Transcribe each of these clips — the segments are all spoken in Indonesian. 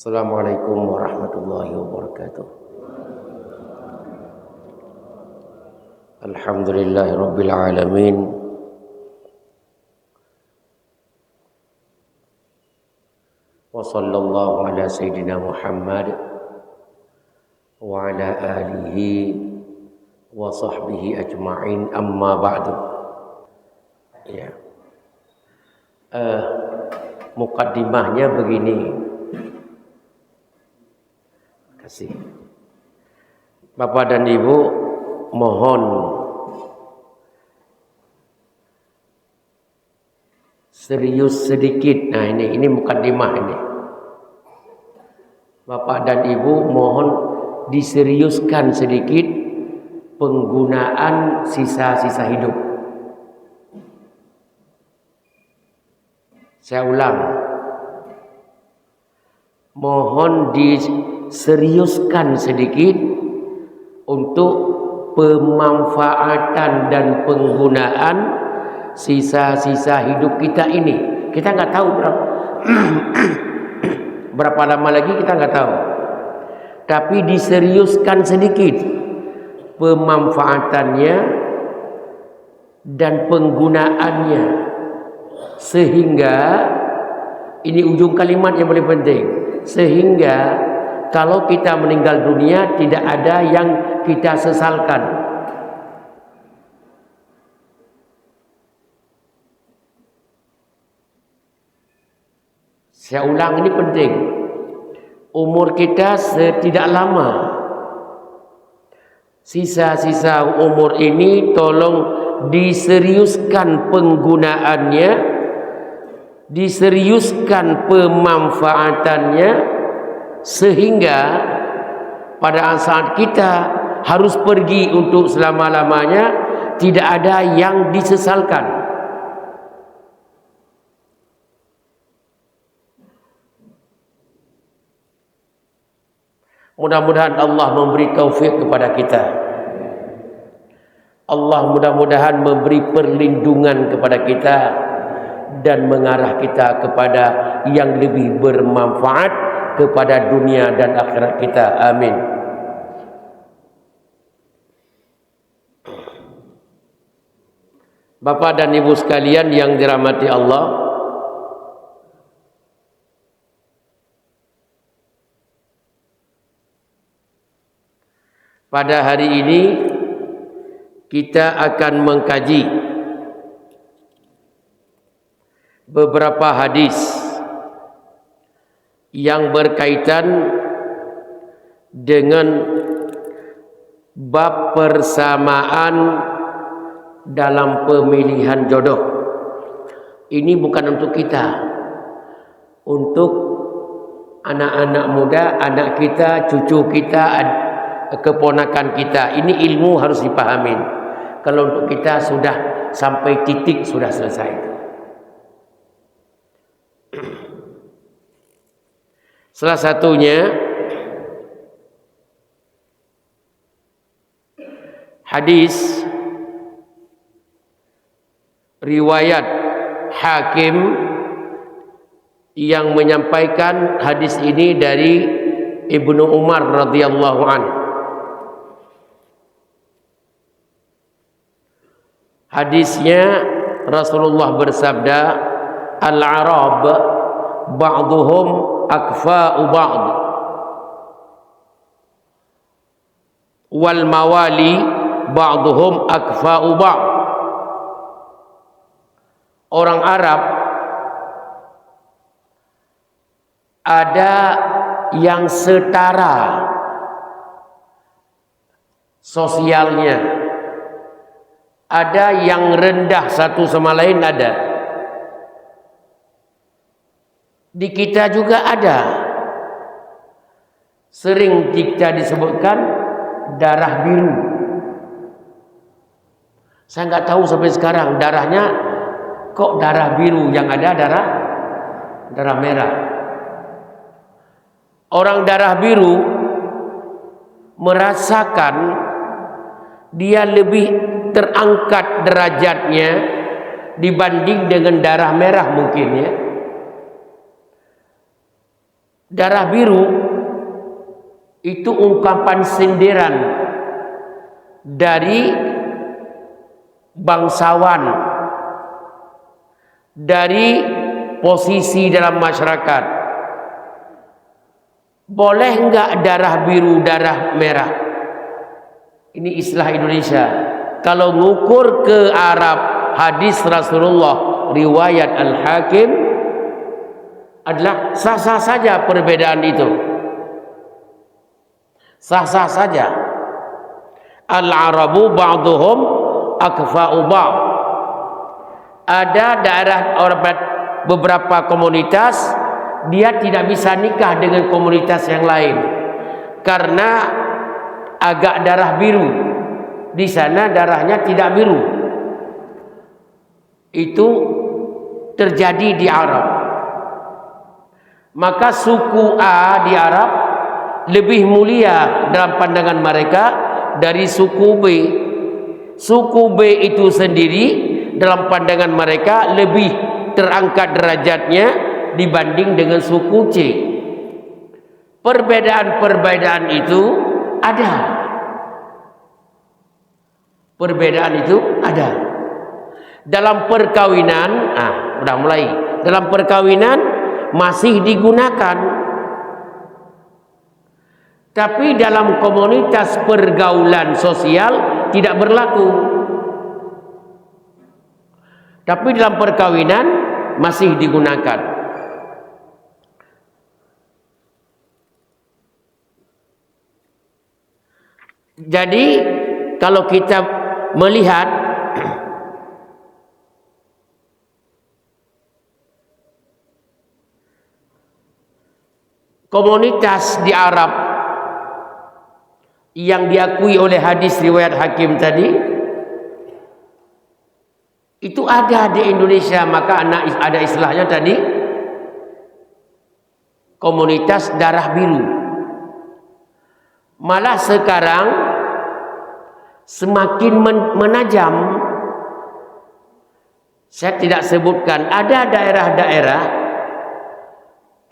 Assalamualaikum warahmatullahi wabarakatuh. Alhamdulillahi rabbil alamin. Wa sallallahu ala sayyidina Muhammad wa ala alihi wa sahbihi ajma'in, amma ba'du. Ya. Mukaddimahnya begini. Kasih. Bapak dan Ibu, mohon serius sedikit. Nah, ini mukaddimah ini. Bapak dan Ibu, mohon diseriuskan sedikit penggunaan sisa-sisa hidup. Saya ulang. Mohon diseriuskan sedikit untuk pemanfaatan dan penggunaan sisa-sisa hidup kita ini. Kita nggak tahu berapa lama lagi, kita nggak tahu. Tapi diseriuskan sedikit pemanfaatannya dan penggunaannya, sehingga ini ujung kalimat yang paling penting, sehingga kalau kita meninggal dunia tidak ada yang kita sesalkan. Saya ulang, ini penting. Umur kita tidak lama. Sisa-sisa umur ini tolong diseriuskan penggunaannya, diseriuskan pemanfaatannya, sehingga pada saat kita harus pergi untuk selama-lamanya tidak ada yang disesalkan. Mudah-mudahan Allah memberi taufik kepada kita. Allah mudah-mudahan memberi perlindungan kepada kita dan mengarah kita kepada yang lebih bermanfaat kepada dunia dan akhirat kita. Amin. Bapak dan Ibu sekalian yang dirahmati Allah, pada hari ini kita akan mengkaji beberapa hadis yang berkaitan dengan bab persamaan dalam pemilihan jodoh. Ini bukan untuk kita, untuk anak-anak muda, anak kita, cucu kita, keponakan kita. Ini ilmu harus dipahamin. Kalau untuk kita sudah sampai titik, sudah selesai. Salah satunya hadis riwayat Hakim yang menyampaikan hadis ini dari Ibnu Umar radhiyallahu anhu. Hadisnya Rasulullah bersabda, al-Arab ba'duhum akfa'u ba'd wal mawali ba'duhum akfa'u ba'd. Orang Arab ada yang setara sosialnya, ada yang rendah satu sama lain, ada. Di kita juga ada. Sering kita disebutkan darah biru. Saya nggak tahu sampai sekarang darahnya kok darah biru, yang ada darah merah. Orang darah biru merasakan dia lebih terangkat derajatnya dibanding dengan darah merah mungkin ya. Darah biru itu ungkapan sindiran dari bangsawan, dari posisi dalam masyarakat. Boleh enggak darah biru, darah merah? Ini istilah Indonesia. Kalau ngukur ke Arab, hadis Rasulullah riwayat Al-Hakim adalah sah-sah saja perbedaan itu. Sah-sah saja. Al-Arabu ba'duhum akfa'u ba'd. Ada daerah beberapa komunitas dia tidak bisa nikah dengan komunitas yang lain karena agak darah biru. Di sana darahnya tidak biru. Itu terjadi di Arab. Maka suku A di Arab lebih mulia dalam pandangan mereka dari suku B. Suku B itu sendiri dalam pandangan mereka lebih terangkat derajatnya dibanding dengan suku C. Perbedaan-perbedaan itu ada. Perbedaan itu ada. Dalam perkawinan, udah mulai. Dalam perkawinan masih digunakan. Tapi dalam komunitas pergaulan sosial tidak berlaku. Tapi dalam perkawinan masih digunakan. Jadi kalau kita melihat komunitas di Arab yang diakui oleh hadis riwayat Hakim tadi itu ada di Indonesia, maka ada istilahnya tadi komunitas darah biru. Malah sekarang semakin menajam. Saya tidak sebutkan, ada daerah-daerah,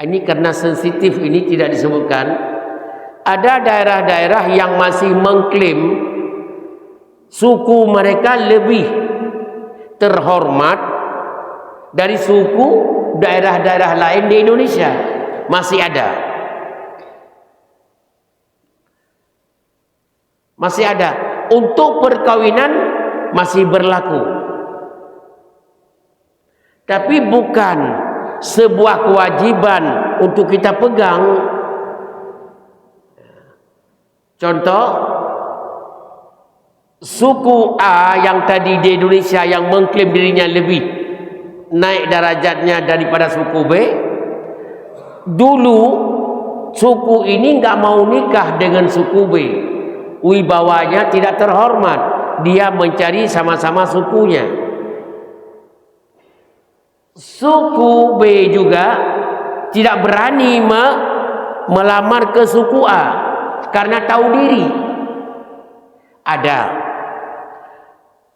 ini karena sensitif ini tidak disebutkan. Ada daerah-daerah yang masih mengklaim suku mereka lebih terhormat dari suku daerah-daerah lain di Indonesia. Masih ada. Masih ada. Untuk perkawinan masih berlaku. Tapi bukan sebuah kewajiban untuk kita pegang. Contoh, suku A yang tadi di Indonesia yang mengklaim dirinya lebih naik derajatnya daripada suku B, dulu suku ini nggak mau nikah dengan suku B, wibawanya tidak terhormat, dia mencari sama-sama sukunya. Suku B juga tidak berani melamar ke suku A karena tahu diri. Ada.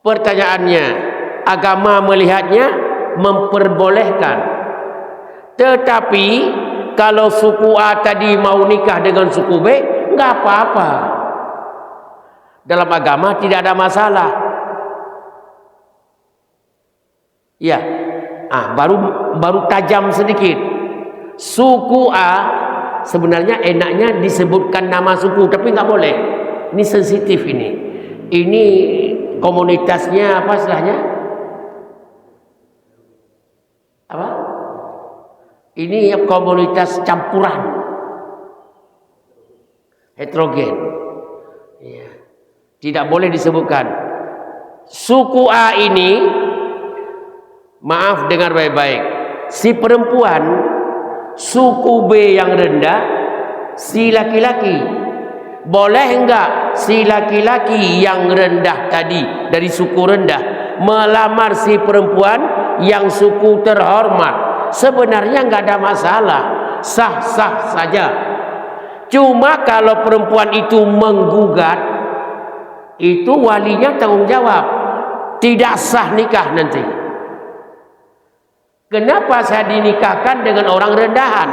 Pertanyaannya, agama melihatnya memperbolehkan. Tetapi kalau suku A tadi mau nikah dengan suku B, nggak apa-apa. Dalam agama tidak ada masalah. Ya, baru tajam sedikit. Suku A sebenarnya enaknya disebutkan nama suku, tapi nggak boleh. Ini sensitif ini. Ini komunitasnya apa istilahnya? Apa? Ini komunitas campuran, heterogen. Ya. Tidak boleh disebutkan. Suku A ini, maaf dengar baik-baik, si perempuan suku B yang rendah, si laki-laki. Boleh enggak si laki-laki yang rendah tadi dari suku rendah melamar si perempuan yang suku terhormat? Sebenarnya enggak ada masalah, sah-sah saja. Cuma kalau perempuan itu menggugat, itu walinya tanggung jawab, tidak sah nikah nanti. Kenapa saya dinikahkan dengan orang rendahan?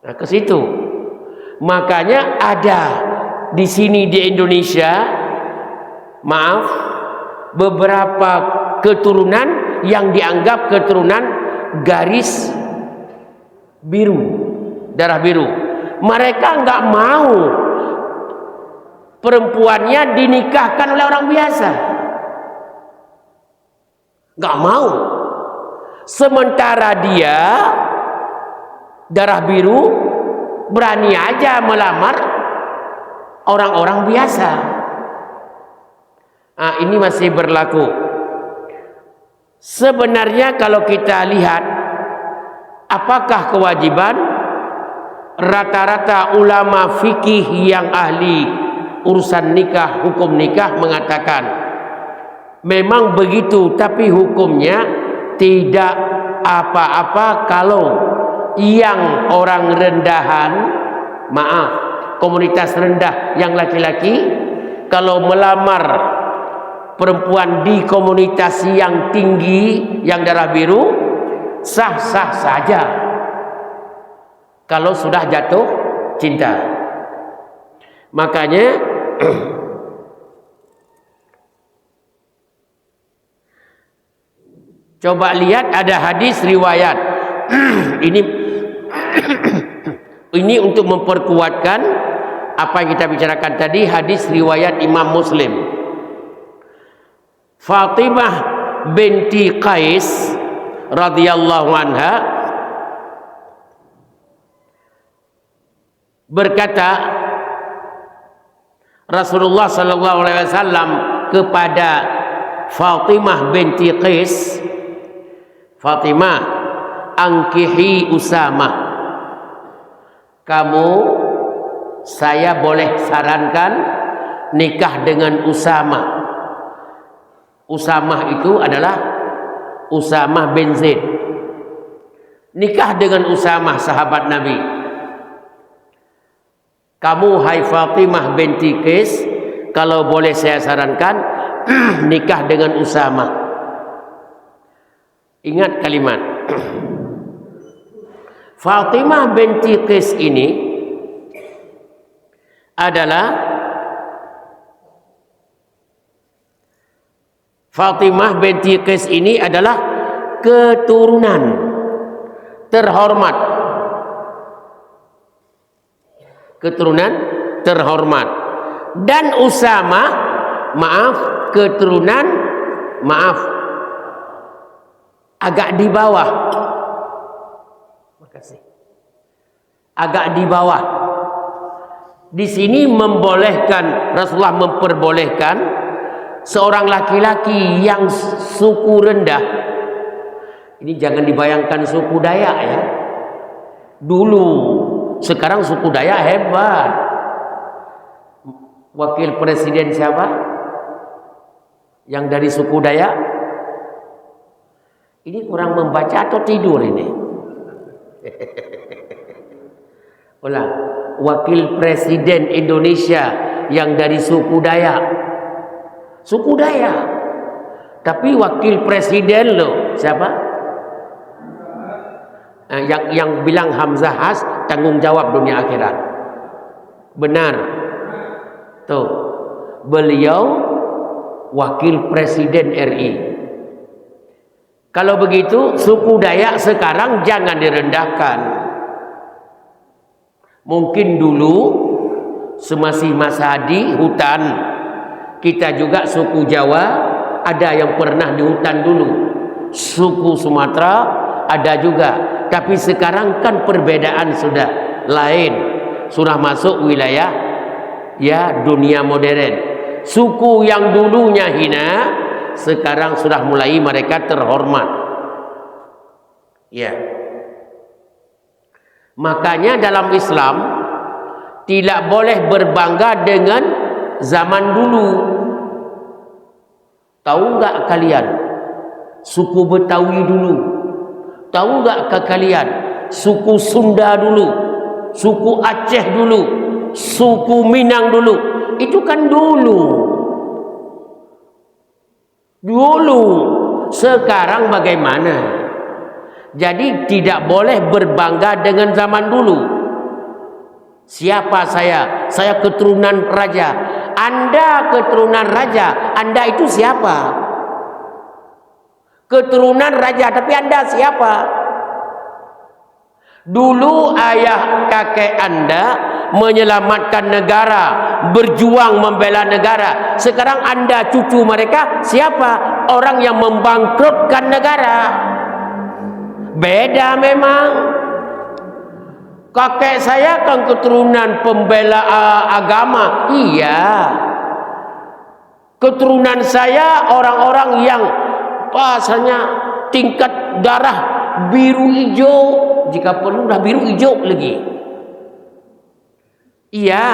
Nah, ke situ. Makanya ada di sini di Indonesia, maaf, beberapa keturunan yang dianggap keturunan garis biru, darah biru. Mereka nggak mau perempuannya dinikahkan oleh orang biasa, nggak mau. Sementara dia darah biru berani aja melamar orang-orang biasa. Nah, ini masih berlaku. Sebenarnya kalau kita lihat, apakah kewajiban? Rata-rata ulama fikih yang ahli urusan nikah, hukum nikah mengatakan memang begitu, tapi hukumnya tidak apa-apa kalau yang orang rendahan, maaf, komunitas rendah yang laki-laki, kalau melamar perempuan di komunitas yang tinggi, yang darah biru, sah-sah saja kalau sudah jatuh cinta. Makanya coba lihat, ada hadis riwayat ini untuk memperkuatkan apa yang kita bicarakan tadi. Hadis riwayat Imam Muslim. Fatimah binti Qais radhiyallahu anha berkata, Rasulullah sallallahu alaihi wasallam kepada Fatimah binti Qais, Fatimah, angkihi Usamah, kamu, saya boleh sarankan nikah dengan Usamah. Usamah itu adalah Usamah bin Zaid. Nikah dengan Usamah, sahabat Nabi. Kamu, hai Fatimah binti Qais, kalau boleh saya sarankan nikah dengan Usamah. Ingat kalimat. Fatimah binti Qais ini adalah keturunan terhormat. Keturunan terhormat. Dan Usamah, maaf, keturunan, maaf, agak di bawah. Makasih. Agak di bawah. Di sini membolehkan, Rasulullah memperbolehkan seorang laki-laki yang suku rendah. Ini jangan dibayangkan suku Dayak ya. Dulu, sekarang suku Dayak hebat. Wakil presiden siapa? Yang dari suku Dayak? Ini kurang membaca atau tidur ini? Ulang. Wakil presiden Indonesia yang dari suku Dayak. Suku Dayak. Tapi wakil presiden loh, siapa? Yang bilang Hamzah Has tanggung jawab dunia akhirat. Benar. Tuh. Beliau wakil presiden RI. Kalau begitu, suku Dayak sekarang jangan direndahkan. Mungkin dulu semasih Mas Hadi hutan, kita juga suku Jawa ada yang pernah di hutan dulu. Suku Sumatera ada juga. Tapi sekarang kan perbedaan sudah lain. Sudah masuk wilayah ya dunia modern. Suku yang dulunya hina sekarang sudah mulai mereka terhormat. Ya. Makanya dalam Islam tidak boleh berbangga dengan zaman dulu. Tahu nggak kalian suku Betawi dulu? Tahu nggak kalian suku Sunda dulu, suku Aceh dulu, suku Minang dulu? Itu kan dulu. Dulu. Sekarang bagaimana? Jadi tidak boleh berbangga dengan zaman dulu. Siapa saya? Saya keturunan raja. Anda keturunan raja. Anda itu siapa? Keturunan raja, tapi Anda siapa? Dulu ayah kakek Anda menyelamatkan negara, berjuang membela negara. Sekarang Anda cucu mereka, siapa? Orang yang membangkrutkan negara. Beda memang. Kakek saya kan keturunan pembela agama. Iya. Keturunan saya orang-orang yang bahasanya tingkat darah biru hijau, jika perlu dah biru hijau lagi. Iya.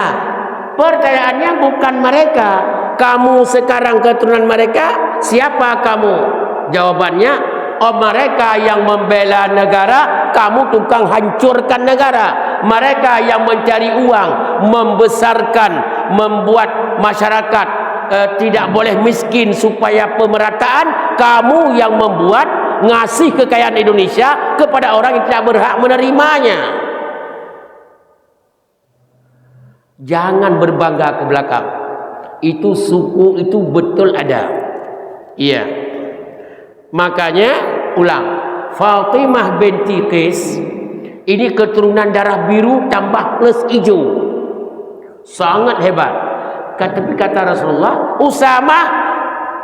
Pertanyaannya bukan mereka. Kamu sekarang keturunan mereka, siapa kamu? Jawabannya, oh mereka yang membela negara, kamu tukang hancurkan negara. Mereka yang mencari uang, membesarkan, membuat masyarakat tidak boleh miskin supaya pemerataan, kamu yang membuat ngasih kekayaan Indonesia kepada orang yang tidak berhak menerimanya. Jangan berbangga ke belakang. Itu suku itu betul ada. Iya. Makanya ulang, Fatimah binti Qais ini keturunan darah biru tambah plus hijau. Sangat hebat. Tapi kata Rasulullah, Usamah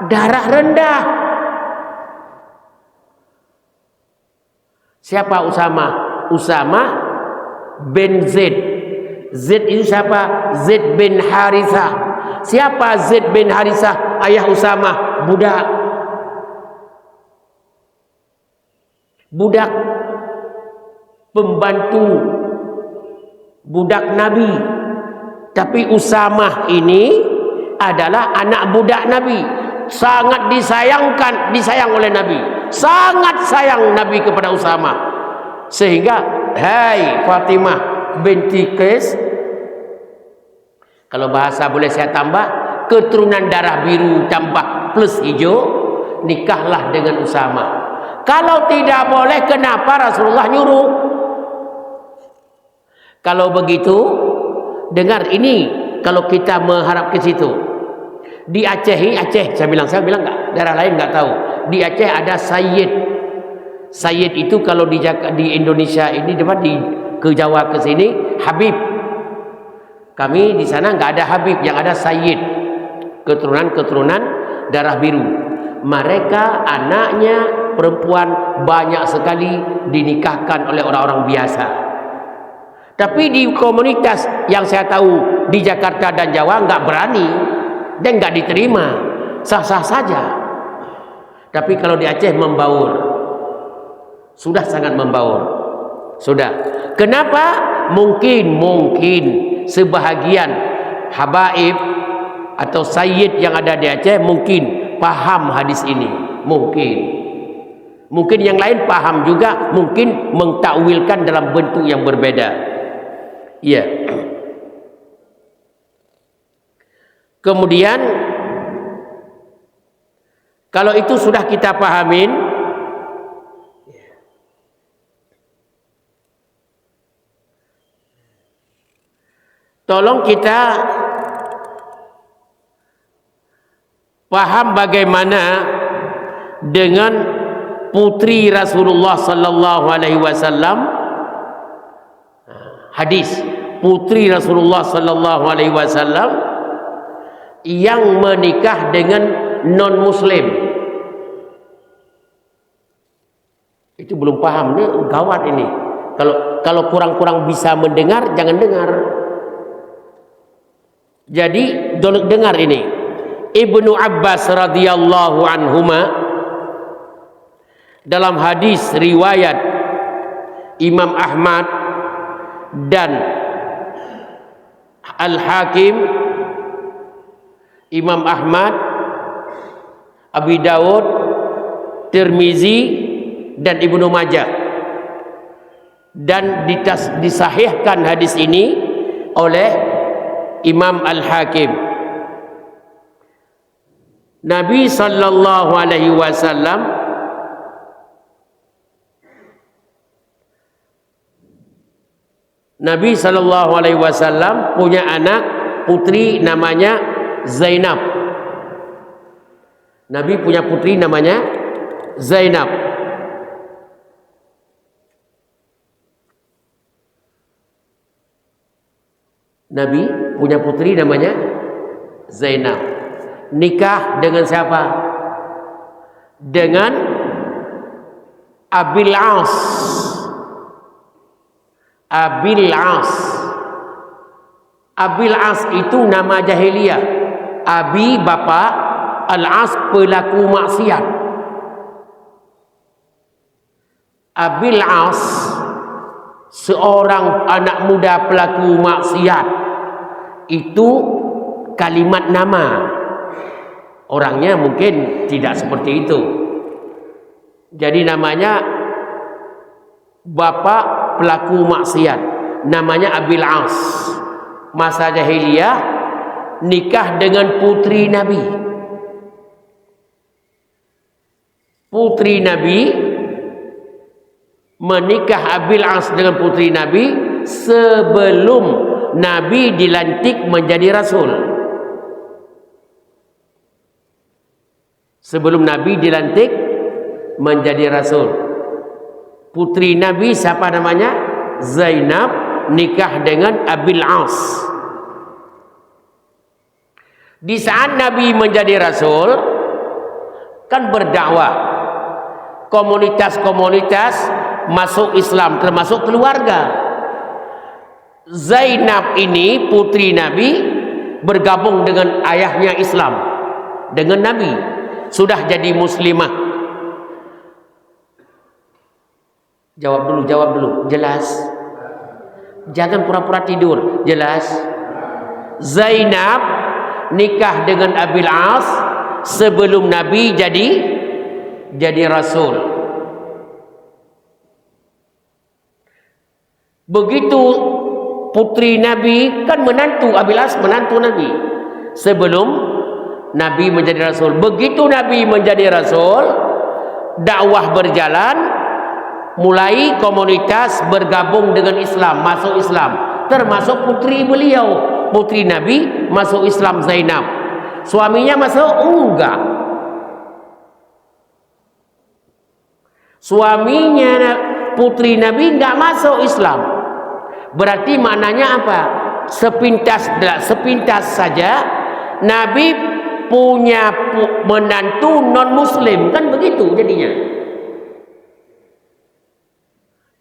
darah rendah. Siapa Usamah? Usamah bin Zaid. Zaid itu siapa? Zaid bin Harithah. Siapa Zaid bin Harithah? Ayah Usamah, budak. Budak pembantu budak Nabi. Tapi Usamah ini adalah anak budak Nabi. Sangat disayang oleh Nabi. Sangat sayang Nabi kepada Usamah. Sehingga, hai Fatimah binti Qais, kalau bahasa boleh saya tambah, keturunan darah biru tambah plus hijau, nikahlah dengan Usamah. Kalau tidak boleh, kenapa Rasulullah nyuruh? Kalau begitu, dengar ini, kalau kita mengharap ke situ. Di Aceh, saya bilang enggak, daerah lain enggak tahu. Di Aceh ada Sayyid. Sayyid itu kalau di Indonesia ini ke Jawa ke sini Habib. Kami di sana enggak ada Habib, yang ada Sayyid. Keturunan darah biru. Mereka anaknya perempuan banyak sekali dinikahkan oleh orang-orang biasa. Tapi di komunitas yang saya tahu di Jakarta dan Jawa nggak berani dan nggak diterima, sah-sah saja. Tapi kalau di Aceh membaur, sudah sangat membaur, sudah. Kenapa? Mungkin sebahagian habaib atau sayyid yang ada di Aceh mungkin paham hadis ini, mungkin yang lain paham juga, mungkin mentakwilkan dalam bentuk yang berbeda. Iya. Kemudian kalau itu sudah kita pahamin, tolong kita paham bagaimana dengan putri Rasulullah sallallahu alaihi wasallam. Hadis putri Rasulullah sallallahu alaihi wasallam yang menikah dengan non muslim. Itu belum paham nih, gawat ini. Kalau kurang-kurang bisa mendengar, jangan dengar. Jadi dengar ini. Ibnu Abbas radhiyallahu anhuma dalam hadis riwayat Imam Ahmad dan Al-Hakim, Imam Ahmad, Abi Dawud, Tirmizi dan Ibnu Majah, dan disahihkan hadis ini oleh Imam Al-Hakim. Nabi sallallahu alaihi wasallam Nabi SAW punya anak putri namanya Zainab. Nabi punya putri namanya Zainab. Nabi punya putri namanya Zainab. Nikah dengan siapa? Dengan Abil As. Abil As. Abil As itu nama jahiliyah. Abi bapa, Al-As pelaku maksiat. Abil As seorang anak muda pelaku maksiat. Itu kalimat nama. Orangnya mungkin tidak seperti itu. Jadi namanya bapak pelaku maksiat, namanya Abil As. Masa jahiliyah nikah dengan putri Nabi. Putri Nabi menikah Abil As dengan putri Nabi sebelum Nabi dilantik menjadi rasul. Sebelum Nabi dilantik menjadi rasul. Putri Nabi siapa namanya? Zainab, nikah dengan Abil As. Di saat Nabi menjadi rasul, kan berdakwah. Komunitas-komunitas masuk Islam, termasuk keluarga. Zainab ini putri Nabi bergabung dengan ayahnya Islam, dengan Nabi. Sudah jadi muslimah. Jawab dulu. Jelas? Jangan pura-pura tidur. Jelas? Zainab nikah dengan Abil As sebelum Nabi jadi rasul. Begitu putri Nabi kan menantu Abil As, menantu Nabi sebelum Nabi menjadi rasul. Begitu Nabi menjadi rasul, dakwah berjalan, mulai komunitas bergabung dengan Islam, masuk Islam, termasuk putri beliau, putri Nabi masuk Islam, Zainab. Suaminya masuk? Enggak. Suaminya putri Nabi enggak masuk Islam. Berarti maknanya apa? Sepintas saja Nabi punya menantu non muslim, kan begitu jadinya.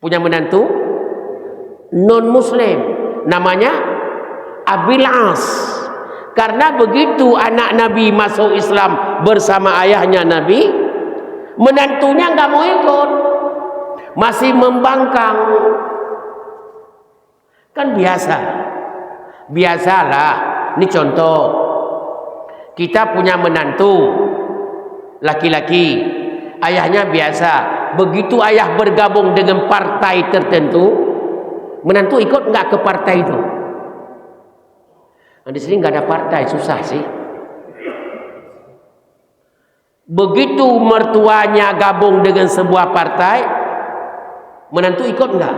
Punya menantu non muslim namanya Abil As. Karena begitu anak Nabi masuk Islam bersama ayahnya Nabi, menantunya nggak mau ikut, masih membangkang. Kan biasalah. Ini contoh, kita punya menantu laki-laki, ayahnya biasa. Begitu ayah bergabung dengan partai tertentu, menantu ikut nggak ke partai itu? Nah, di sini nggak ada partai, susah sih. Begitu mertuanya gabung dengan sebuah partai, menantu ikut nggak?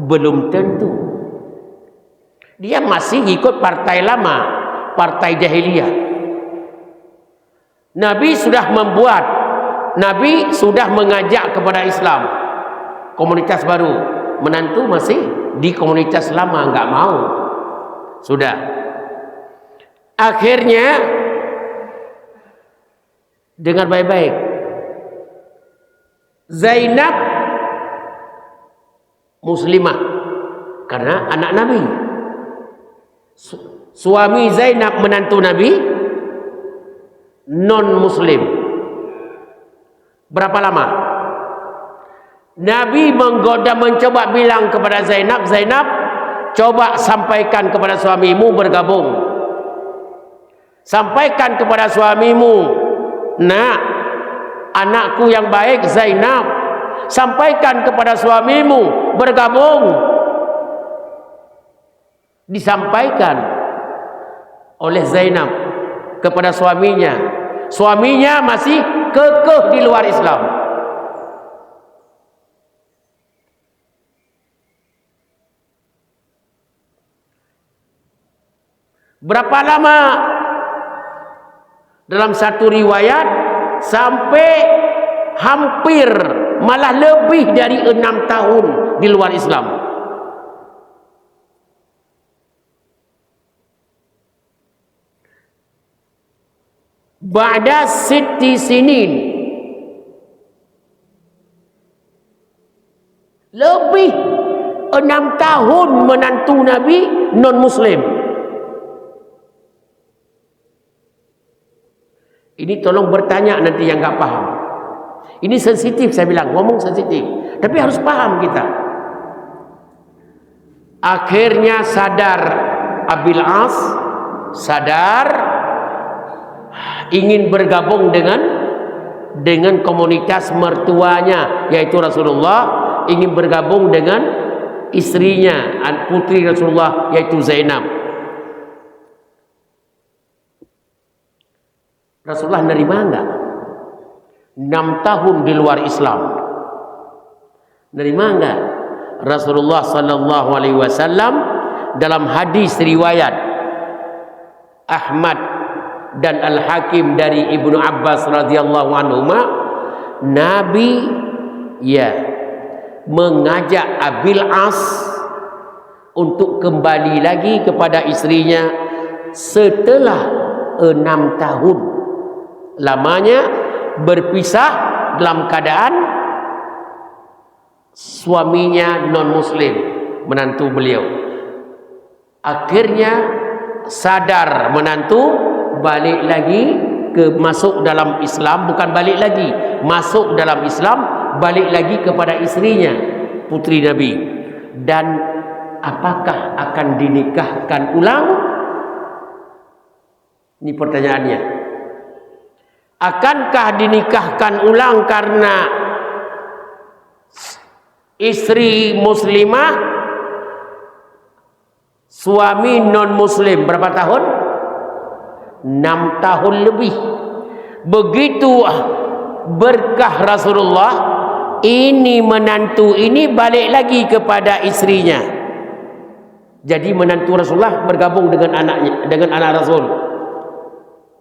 Belum tentu. Dia masih ikut partai lama, partai jahiliyah. Nabi sudah mengajak kepada Islam, komunitas baru. Menantu masih di komunitas lama, nggak mau. Sudah. Akhirnya, dengar baik-baik, Zainab muslimah karena anak Nabi. Suami Zainab menantu Nabi non muslim. Berapa lama? Nabi mencoba bilang kepada Zainab, coba sampaikan kepada suamimu bergabung. Sampaikan kepada suamimu, nak, anakku yang baik Zainab, sampaikan kepada suamimu bergabung. Disampaikan oleh Zainab kepada suaminya. Suaminya masih kekeh di luar Islam. Berapa lama? Dalam satu riwayat sampai hampir malah lebih dari 6 tahun di luar Islam. Ba'da sitti sinin, lebih 6 tahun menantu Nabi non muslim. Ini tolong bertanya nanti yang enggak paham. Ini sensitif, saya bilang, ngomong sensitif, tapi harus paham kita. Akhirnya sadar Abil As, sadar ingin bergabung dengan komunitas mertuanya, yaitu Rasulullah, ingin bergabung dengan istrinya, putri Rasulullah, yaitu Zainab. Rasulullah nerima enggak? 6 tahun di luar Islam. Nerima enggak? Rasulullah sallallahu alaihi wasallam dalam hadis riwayat Ahmad dan Al-Hakim dari Ibnu Abbas radhiyallahu anhuma, Nabi mengajak Abil As untuk kembali lagi kepada istrinya setelah 6 tahun lamanya berpisah dalam keadaan suaminya non muslim, menantu beliau. Akhirnya sadar menantu, balik lagi masuk dalam Islam, bukan balik lagi, masuk dalam Islam, balik lagi kepada istrinya, putri Nabi. Dan apakah akan dinikahkan ulang? Ini pertanyaannya. Akankah dinikahkan ulang karena istri muslimah, suami non muslim berapa tahun? 6 tahun lebih. Begitu berkah Rasulullah, ini menantu ini balik lagi kepada istrinya. Jadi menantu Rasulullah bergabung dengan anaknya, dengan anak Rasul,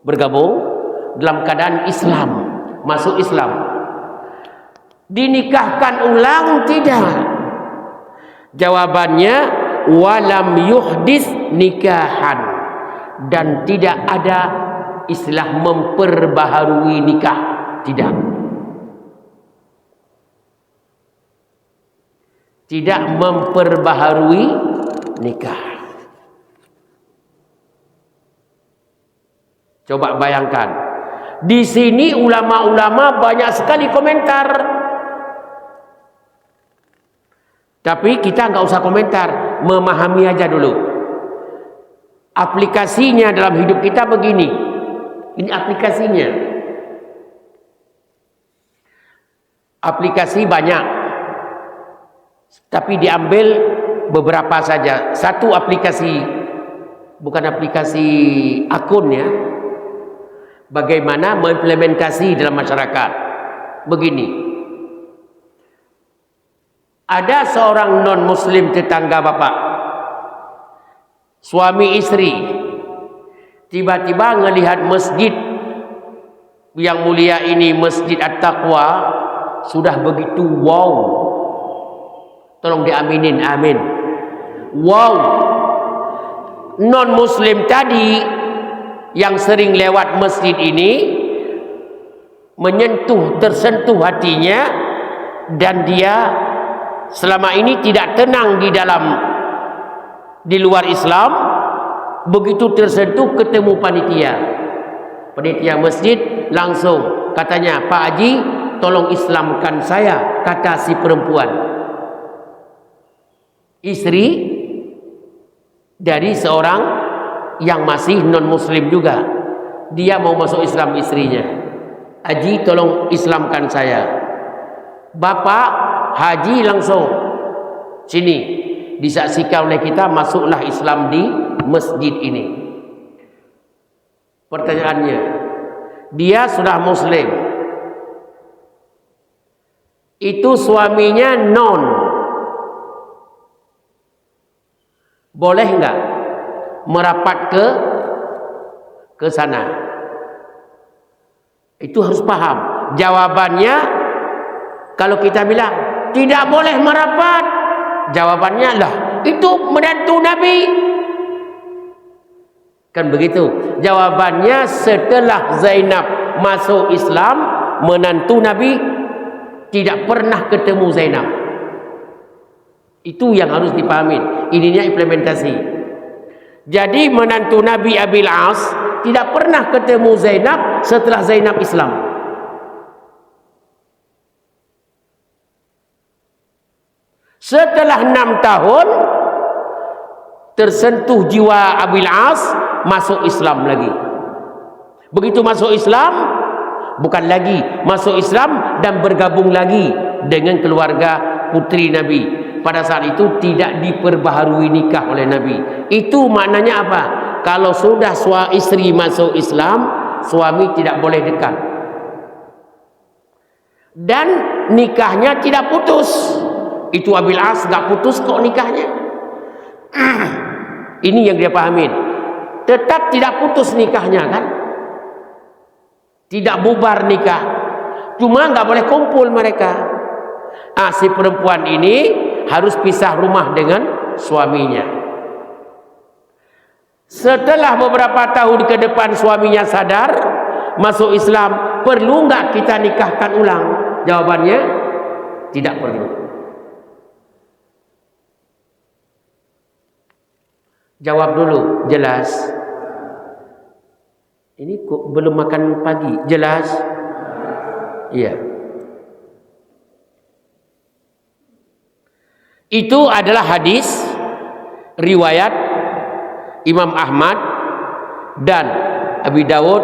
bergabung dalam keadaan Islam, masuk Islam. Dinikahkan ulang? Tidak. Jawabannya walam yuhdis nikahan, dan tidak ada istilah memperbaharui nikah, tidak. Tidak memperbaharui nikah. Coba bayangkan. Di sini ulama-ulama banyak sekali komentar. Tapi kita nggak usah komentar, memahami aja dulu. Aplikasinya dalam hidup kita begini. Ini aplikasinya. Aplikasi banyak, tapi diambil beberapa saja. Satu aplikasi, bukan aplikasi akun ya. Bagaimana mengimplementasi dalam masyarakat. Begini. Ada seorang non muslim tetangga bapak, suami istri, tiba-tiba melihat masjid yang mulia ini, Masjid At-Taqwa, sudah begitu wow. Tolong diaminin, amin. Wow. Non muslim tadi yang sering lewat masjid ini tersentuh hatinya, dan dia selama ini tidak tenang di luar Islam. Begitu tersentuh, ketemu panitia masjid, langsung katanya, Pak Haji, tolong Islamkan saya, kata si perempuan, istri dari seorang yang masih non muslim juga. Dia mau masuk Islam, istrinya. Haji, tolong Islamkan saya. Bapak Haji langsung, sini, disaksikan oleh kita, masuklah Islam di masjid ini. Pertanyaannya, dia sudah muslim, itu suaminya non, boleh enggak merapat ke ke sana. Itu harus paham. Jawabannya, kalau kita bilang tidak boleh merapat, jawabannya lah itu menantu Nabi. Kan begitu. Jawabannya, setelah Zainab masuk Islam, menantu Nabi tidak pernah ketemu Zainab. Itu yang harus dipahami. Ininya implementasi. Jadi menantu Nabi Abil As tidak pernah ketemu Zainab setelah Zainab Islam. Setelah 6 tahun tersentuh jiwa Abil As, masuk Islam lagi. Begitu masuk Islam, bukan lagi masuk Islam dan bergabung lagi dengan keluarga putri Nabi. Pada saat itu tidak diperbaharui nikah oleh Nabi. Itu maknanya apa? Kalau sudah istri masuk Islam, suami tidak boleh dekat. Dan nikahnya tidak putus. Itu Abil As gak putus kok nikahnya. Ini yang dia pahamin. Tetap tidak putus nikahnya kan? Tidak bubar nikah. Cuma gak boleh kumpul mereka. Si perempuan ini harus pisah rumah dengan suaminya. Setelah beberapa tahun ke depan suaminya sadar, masuk Islam, perlu nggak kita nikahkan ulang? Jawabannya, tidak perlu. Jawab dulu, jelas. Ini kok belum makan pagi, jelas? Iya. Itu adalah hadis riwayat Imam Ahmad dan Abi Dawud,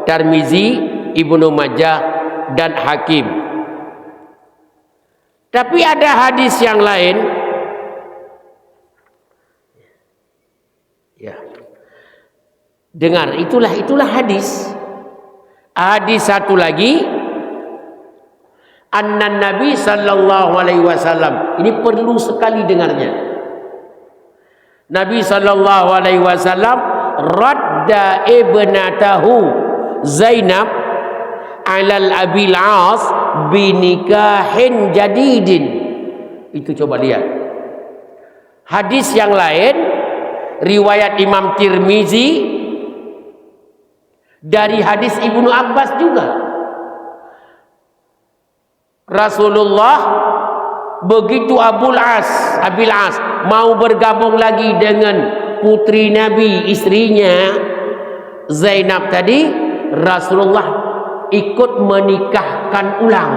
Tirmizi, Ibnu Majah dan Hakim. Tapi ada hadis yang lain. Ya. Dengar, itulah hadis. Hadis satu lagi, anna Nabi sallallahu alaihi wasallam. Ini perlu sekali dengarnya. Nabi sallallahu alaihi wasallam radda ibnatahu Zainab alal Abil As binikahin jadidin. Itu coba lihat. Hadis yang lain riwayat Imam Tirmizi dari hadis Ibnu Abbas juga. Rasulullah begitu Abil As mau bergabung lagi dengan putri Nabi, istrinya Zainab tadi, Rasulullah ikut menikahkan ulang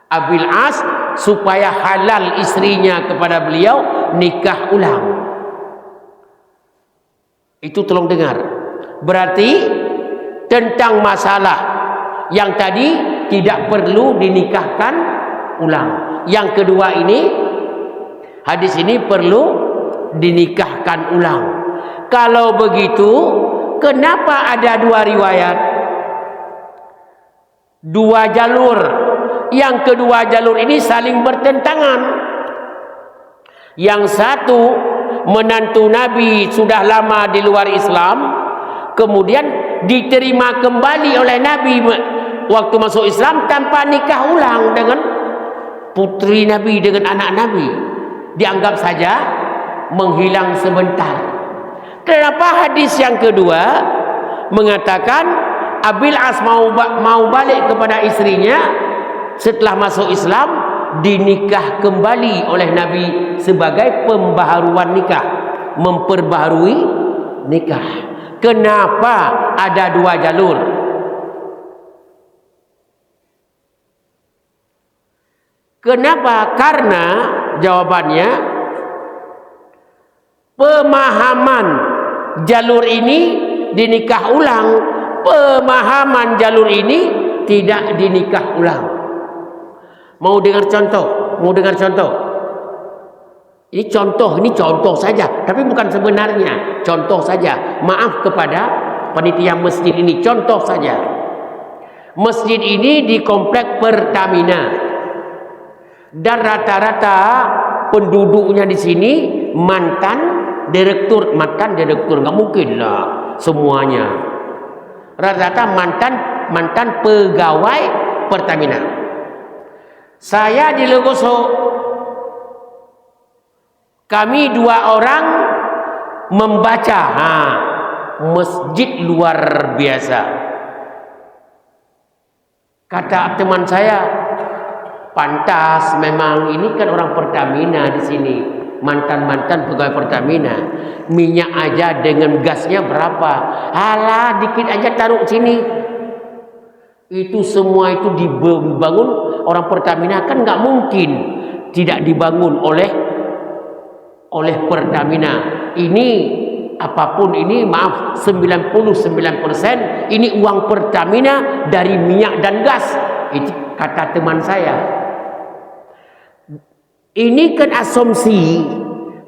Abil As supaya halal istrinya kepada beliau, nikah ulang. Itu tolong dengar. Berarti tentang masalah yang tadi tidak perlu dinikahkan ulang. Yang kedua ini, hadis ini perlu dinikahkan ulang. Kalau begitu, kenapa ada dua riwayat? Dua jalur. Yang kedua jalur ini saling bertentangan. Yang satu, menantu Nabi sudah lama di luar Islam, kemudian diterima kembali oleh Nabi waktu masuk Islam tanpa nikah ulang dengan putri Nabi, dengan anak Nabi. Dianggap saja menghilang sebentar. Kenapa hadis yang kedua mengatakan Abil As mau balik kepada istrinya setelah masuk Islam, dinikah kembali oleh Nabi sebagai pembaharuan nikah, memperbaharui nikah. Kenapa ada dua jalur? Kenapa? Karena jawabannya, pemahaman jalur ini dinikah ulang, pemahaman jalur ini tidak dinikah ulang. Mau dengar contoh? Mau dengar contoh? Ini contoh saja, tapi bukan sebenarnya. Contoh saja. Maaf kepada panitia masjid ini, contoh saja. Masjid ini di komplek Pertamina. Dan rata-rata penduduknya di sini mantan direktur, nggak mungkin lah semuanya. Rata-rata mantan pegawai Pertamina. Saya di Legoso, kami 2 orang membaca masjid luar biasa. Kata teman saya, pantas memang ini kan orang Pertamina di sini, mantan pegawai Pertamina. Minyak aja dengan gasnya berapa? Alah, dikit aja taruh sini. Itu semua itu dibangun orang Pertamina, kan nggak mungkin tidak dibangun oleh Pertamina. Ini apapun ini, maaf, 99% ini uang Pertamina dari minyak dan gas. Itu kata teman saya. Ini kan asumsi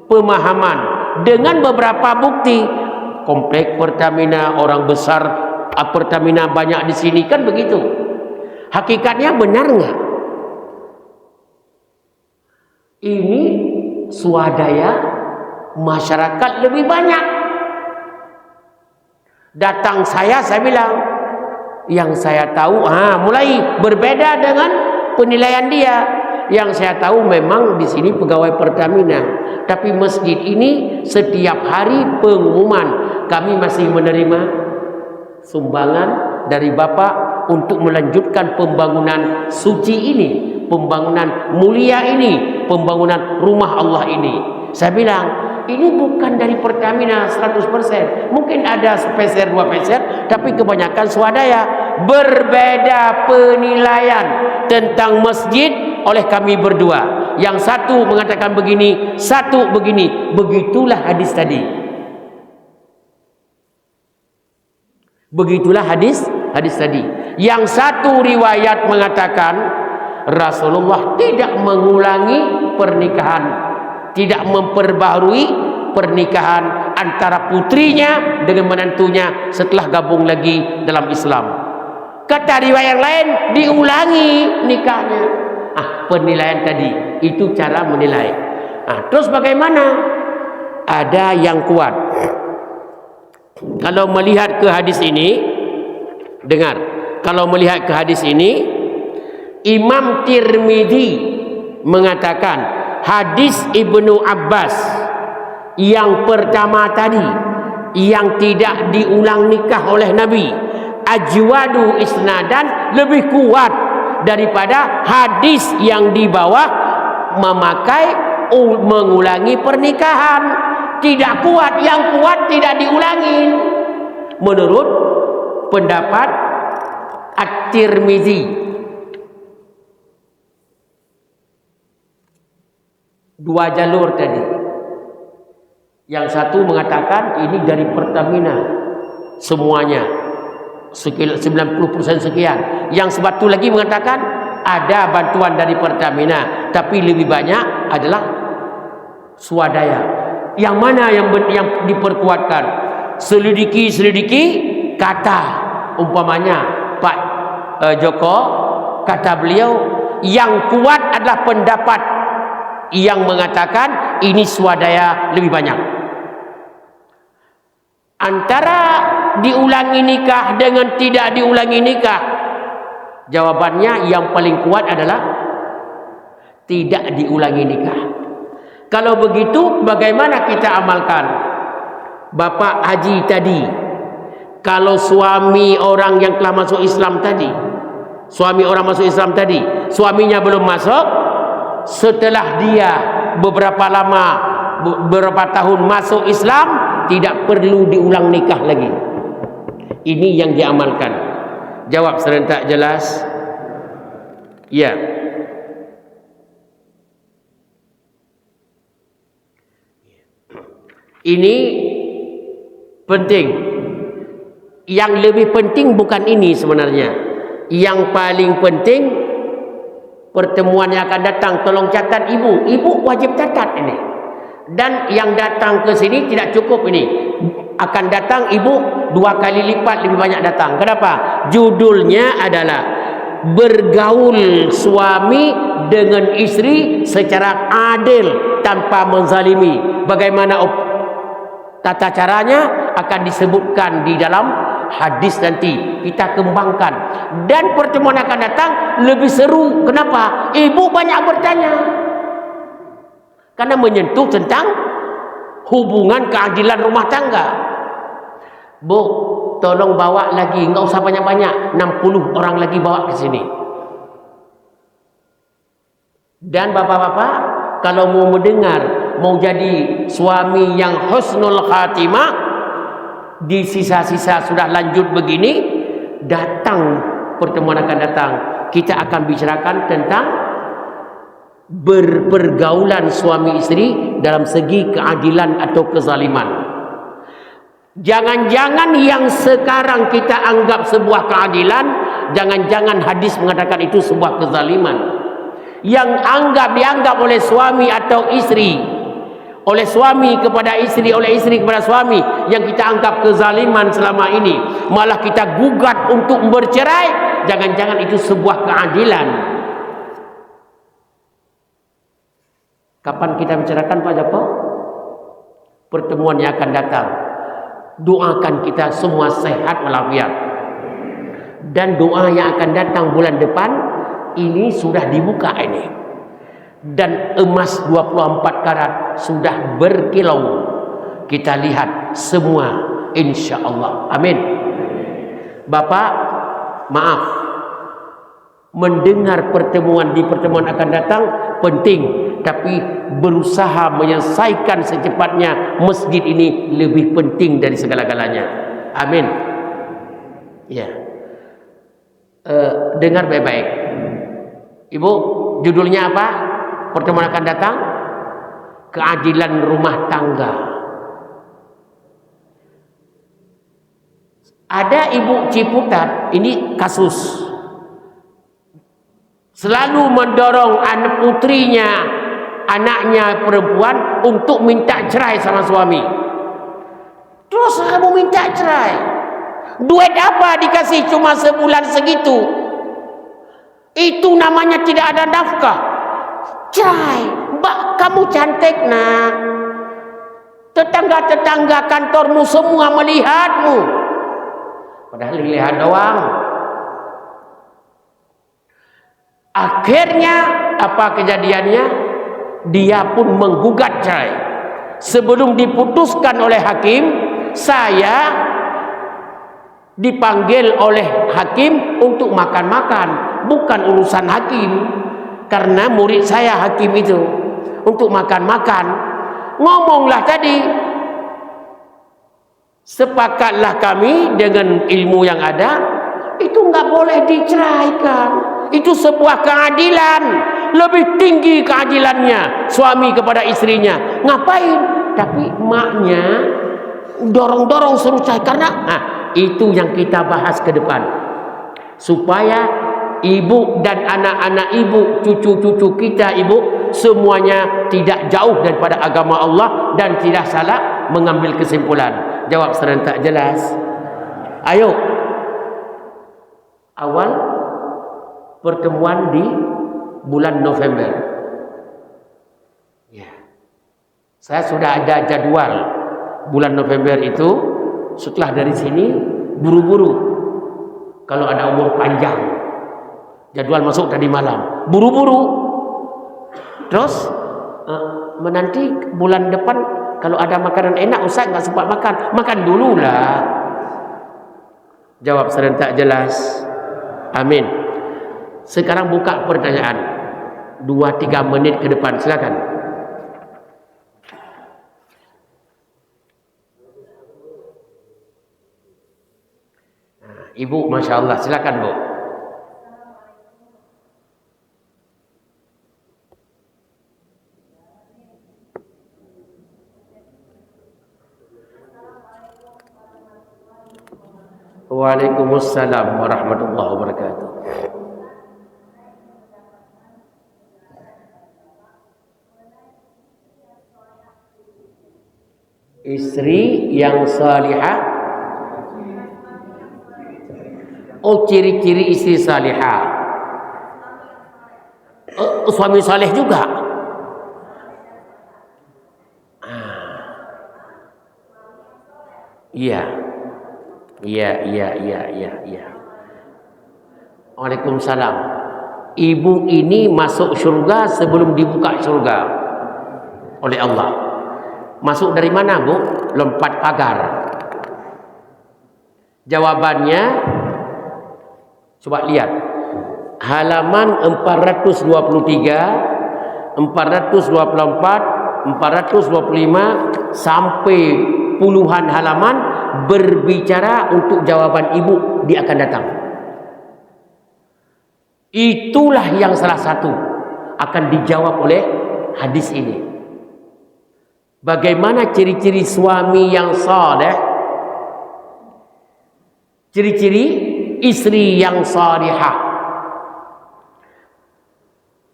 pemahaman dengan beberapa bukti. Komplek Pertamina, orang besar Pertamina banyak di sini, kan begitu. Hakikatnya benar nggak? Ini swadaya masyarakat lebih banyak. Datang saya bilang, yang saya tahu mulai berbeda dengan penilaian dia. Yang saya tahu memang di sini pegawai Pertamina, tapi masjid ini setiap hari pengumuman, kami masih menerima sumbangan dari Bapak untuk melanjutkan pembangunan suci ini, pembangunan mulia ini, pembangunan rumah Allah ini. Saya bilang, ini bukan dari Pertamina 100%. Mungkin ada sepeser 2 peser, tapi kebanyakan swadaya. Berbeda penilaian tentang masjid oleh kami berdua. Yang satu mengatakan begini, satu begini. Begitulah hadis tadi. Begitulah hadis tadi. Yang satu riwayat mengatakan Rasulullah tidak mengulangi pernikahan, tidak memperbaharui pernikahan antara putrinya dengan menantunya setelah gabung lagi dalam Islam. Kata riwayat lain diulangi nikahnya. Penilaian tadi itu cara menilai. Terus bagaimana? Ada yang kuat. Kalau melihat ke hadis ini, dengar. Kalau melihat ke hadis ini, Imam Tirmidzi mengatakan hadis Ibnu Abbas yang pertama tadi, yang tidak diulang nikah oleh Nabi, ajwadu isnadan, lebih kuat daripada hadis yang di bawah mengulangi pernikahan. Tidak kuat, yang kuat tidak diulangi menurut pendapat At-Tirmidzi. 2 jalur tadi. Yang satu mengatakan ini dari Pertamina semuanya 90% sekian. Yang satu lagi mengatakan ada bantuan dari Pertamina, tapi lebih banyak adalah swadaya. Yang mana yang diperkuatkan? Selidiki kata, umpamanya Pak Joko, kata beliau yang kuat adalah pendapat yang mengatakan ini swadaya lebih banyak. Antara diulangi nikah dengan tidak diulangi nikah, jawabannya yang paling kuat adalah tidak diulangi nikah. Kalau begitu bagaimana kita amalkan? Bapak Haji tadi, kalau suami orang yang telah masuk Islam tadi, suaminya belum masuk, setelah dia beberapa tahun masuk Islam, tidak perlu diulang nikah lagi. Ini yang diamalkan. Jawab serentak jelas. Ya. Ini penting. Yang lebih penting bukan ini sebenarnya. Yang paling penting, pertemuan yang akan datang, tolong catat ibu. Ibu wajib catat ini. Dan yang datang ke sini tidak cukup ini. Akan datang ibu 2 kali lipat lebih banyak datang. Kenapa? Judulnya adalah bergaul suami dengan istri secara adil tanpa menzalimi. Bagaimana tata caranya? akan disebutkan di dalam hadis nanti. Kita kembangkan. Dan pertemuan akan datang lebih seru. Kenapa? Ibu banyak bertanya. Karena menyentuh tentang hubungan keadilan rumah tangga. Bu, tolong bawa lagi, enggak usah banyak-banyak, 60 orang lagi bawa ke sini. Dan bapak-bapak, kalau mau mendengar, mau jadi suami yang husnul khatimah, di sisa-sisa sudah lanjut begini, datang pertemuan akan datang, kita akan bicarakan tentang berpergaulan suami istri dalam segi keadilan atau kezaliman. Jangan-jangan yang sekarang kita anggap sebuah keadilan, jangan-jangan hadis mengatakan itu sebuah kezaliman. Yang dianggap oleh suami atau istri, oleh suami kepada istri, oleh istri kepada suami, yang kita anggap kezaliman selama ini, malah kita gugat untuk bercerai, jangan-jangan itu sebuah keadilan. Kapan kita bicarakan Pak Joko? Pertemuan yang akan datang. Doakan kita semua sehat walafiat. Dan doa yang akan datang bulan depan ini sudah dibuka ini. Dan emas 24 karat sudah berkilau. Kita lihat semua insya Allah. Amin. Bapak, maaf. Mendengar di pertemuan akan datang penting, tapi berusaha menyelesaikan secepatnya masjid ini lebih penting dari segala-galanya. Amin. Ya. Dengar baik-baik. Ibu, judulnya apa? Pertemuan akan datang, keadilan rumah tangga. Ada ibu Ciputat, ini kasus, selalu mendorong anak putrinya, anaknya perempuan untuk minta cerai sama suami. Terus kamu minta cerai, duit apa dikasih cuma sebulan segitu? Itu namanya tidak ada nafkah. Cerai, mbak kamu cantik nak, tetangga-tetangga kantormu semua melihatmu, padahal lihat doang. Akhirnya apa kejadiannya? Dia pun menggugat cerai. Sebelum diputuskan oleh hakim, saya dipanggil oleh hakim untuk makan-makan. Bukan urusan hakim, karena murid saya hakim itu, untuk makan-makan. Ngomonglah tadi, sepakatlah kami dengan ilmu yang ada, itu nggak boleh diceraikan. Itu sebuah keadilan, lebih tinggi keadilannya suami kepada istrinya. Ngapain? Tapi maknya dorong-dorong suruh cerai. Karena itu yang kita bahas ke depan, supaya ibu dan anak-anak ibu, cucu-cucu kita ibu, semuanya tidak jauh daripada agama Allah dan tidak salah mengambil kesimpulan. Jawab serentak jelas. Ayo. Awal pertemuan di bulan November. Ya. Saya sudah ada jadwal bulan November itu. Setelah dari sini buru-buru. Kalau ada umur panjang. Jadwal masuk tadi malam, buru-buru. Terus menanti bulan depan kalau ada makanan enak, Ustaz nggak sempat makan dulu lah. Jawab serentak jelas. Amin. Sekarang buka pertanyaan 2-3 menit ke depan, silakan. Ibu, masya Allah, silakan Bu. Waalaikumsalam warahmatullahi wabarakatuh. Istri yang salihah. Oh, ciri-ciri istri salihah. Suami saleh juga. Iya. Iya. Waalaikumsalam. Ibu ini masuk surga sebelum dibuka surga oleh Allah. Masuk dari mana, Bu? Lompat pagar. Jawabannya, coba lihat. Halaman 423, 424, 425 sampai puluhan halaman berbicara untuk jawaban ibu dia akan datang. Itulah yang salah satu akan dijawab oleh hadis ini. Bagaimana ciri-ciri suami yang saleh? Ciri-ciri istri yang salihah.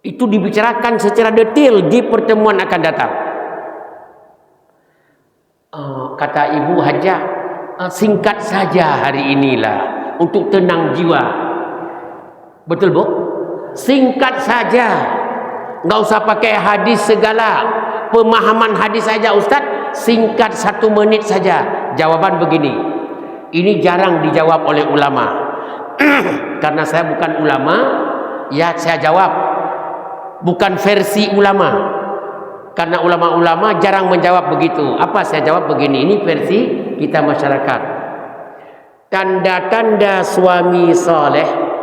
Itu dibicarakan secara detail di pertemuan akan datang. Kata Ibu Hajah, singkat saja hari inilah untuk tenang jiwa. Betul, Bu? Singkat saja. Nggak usah pakai hadis segala. Pemahaman hadis saja, Ustaz. Singkat 1 menit saja. Jawaban begini. Ini jarang dijawab oleh ulama. Karena saya bukan ulama, ya saya jawab. Bukan versi ulama. Karena ulama-ulama jarang menjawab begitu. Apa saya jawab begini. Ini versi kita masyarakat. Tanda-tanda suami saleh.